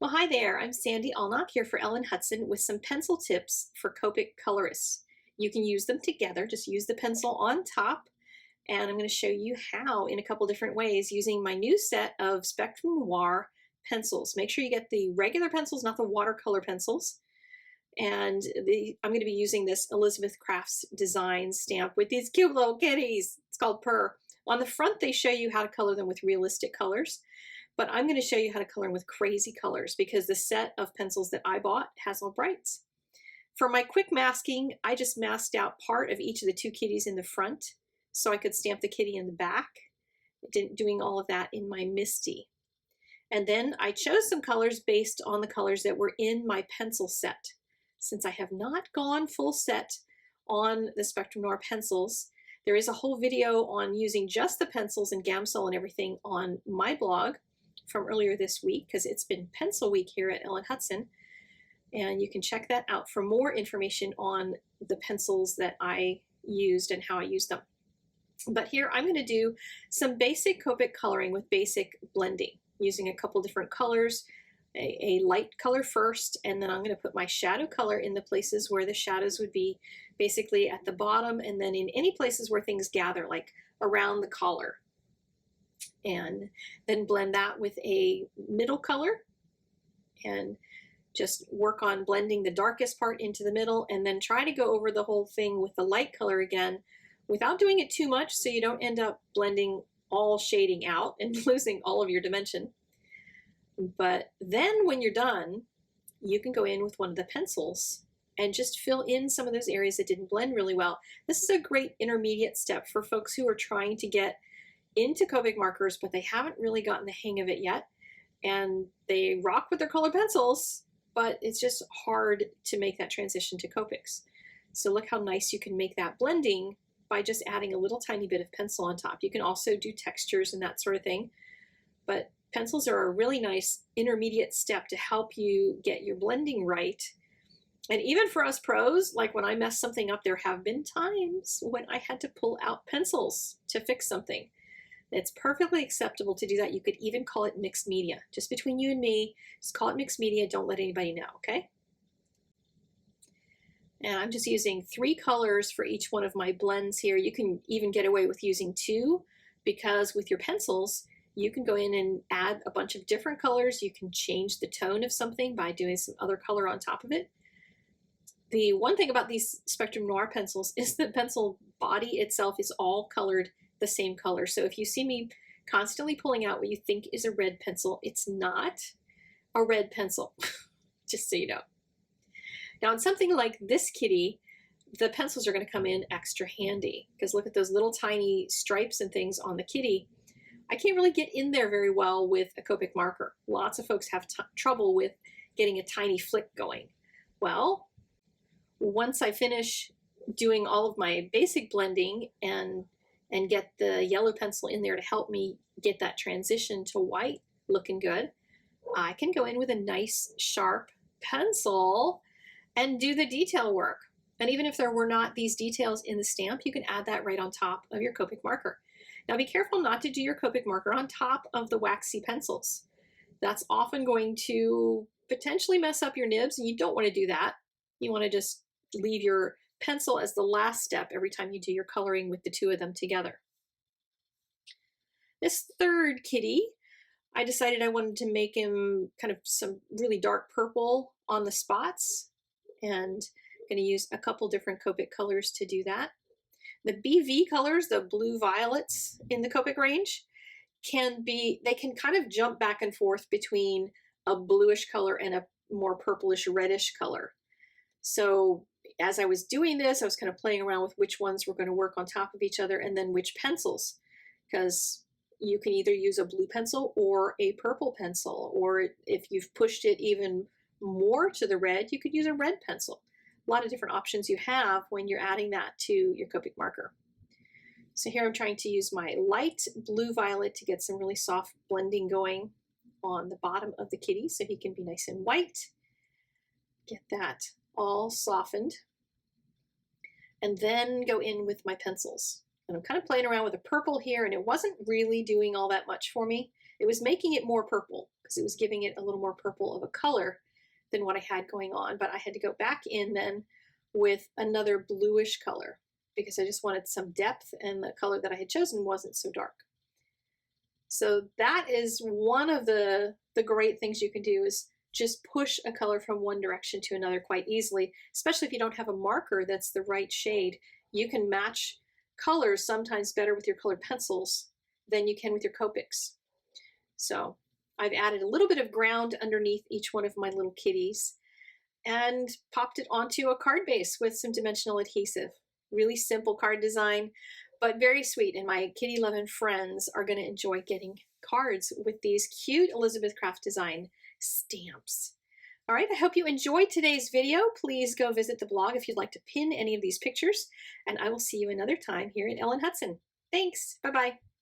Well, hi there. I'm Sandy Allnock here for Ellen Hudson with some pencil tips for Copic Colorists. You can use them together. Just use the pencil on top, and I'm going to show you how in a couple different ways using my new set of Spectrum Noir pencils. Make sure you get the regular pencils, not the watercolor pencils. And I'm going to be using this Elizabeth Crafts design stamp with these cute little kitties. It's called Purr. On the front, they show you how to color them with realistic colors. But I'm going to show you how to color them with crazy colors because the set of pencils that I bought has all brights. For my quick masking, I just masked out part of each of the two kitties in the front so I could stamp the kitty in the back, doing all of that in my Misty. And then I chose some colors based on the colors that were in my pencil set. Since I have not gone full set on the Spectrum Noir pencils, there is a whole video on using just the pencils and Gamsol and everything on my blog from earlier this week, because it's been pencil week here at Ellen Hudson, and you can check that out for more information on the pencils that I used and how I used them. But here I'm going to do some basic Copic coloring with basic blending using a couple different colors, a light color first, and then I'm going to put my shadow color in the places where the shadows would be basically at the bottom, and then in any places where things gather, like around the collar. And then blend that with a middle color and just work on blending the darkest part into the middle, and then try to go over the whole thing with the light color again without doing it too much so you don't end up blending all shading out and losing all of your dimension. But then when you're done, you can go in with one of the pencils and just fill in some of those areas that didn't blend really well. This is a great intermediate step for folks who are trying to get into Copic markers, but they haven't really gotten the hang of it yet. And they rock with their color pencils, but it's just hard to make that transition to Copics. So look how nice you can make that blending by just adding a little tiny bit of pencil on top. You can also do textures and that sort of thing, but pencils are a really nice intermediate step to help you get your blending right. And even for us pros, like when I mess something up, there have been times when I had to pull out pencils to fix something. It's perfectly acceptable to do that. You could even call it mixed media. Just between you and me, just call it mixed media. Don't let anybody know, okay? And I'm just using 3 colors for each one of my blends here. You can even get away with using 2, because with your pencils, you can go in and add a bunch of different colors. You can change the tone of something by doing some other color on top of it. The one thing about these Spectrum Noir pencils is the pencil body itself is all colored the same color. So if you see me constantly pulling out what you think is a red pencil, it's not a red pencil, just so you know. Now on something like this kitty, the pencils are going to come in extra handy, because look at those little tiny stripes and things on the kitty. I can't really get in there very well with a Copic marker. Lots of folks have trouble with getting a tiny flick going. Well, once I finish doing all of my basic blending and get the yellow pencil in there to help me get that transition to white looking good, I can go in with a nice sharp pencil and do the detail work. And even if there were not these details in the stamp, you can add that right on top of your Copic marker. Now be careful not to do your Copic marker on top of the waxy pencils. That's often going to potentially mess up your nibs, and you don't want to do that. You want to just leave your pencil as the last step every time you do your coloring with the 2 of them together. This third kitty, I decided I wanted to make him kind of some really dark purple on the spots, and I'm going to use a couple different Copic colors to do that. The BV colors, the blue violets in the Copic range, they can kind of jump back and forth between a bluish color and a more purplish reddish color. So as I was doing this, I was kind of playing around with which ones were going to work on top of each other, and then which pencils, because you can either use a blue pencil or a purple pencil, or if you've pushed it even more to the red, you could use a red pencil. A lot of different options you have when you're adding that to your Copic marker. So here I'm trying to use my light blue violet to get some really soft blending going on the bottom of the kitty so he can be nice and white. Get that all softened. And then go in with my pencils. And I'm kind of playing around with the purple here, and it wasn't really doing all that much for me. It was making it more purple, because it was giving it a little more purple of a color than what I had going on. But I had to go back in then with another bluish color because I just wanted some depth, and the color that I had chosen wasn't so dark. So that is one of the great things you can do, is just push a color from one direction to another quite easily, especially if you don't have a marker that's the right shade. You can match colors sometimes better with your colored pencils than you can with your Copics. So I've added a little bit of ground underneath each one of my little kitties and popped it onto a card base with some dimensional adhesive. Really simple card design, but very sweet, and my kitty loving friends are going to enjoy getting cards with these cute Elizabeth Craft design stamps. All right, I hope you enjoyed today's video. Please go visit the blog if you'd like to pin any of these pictures, and I will see you another time here at Ellen Hudson. Thanks. Bye-bye.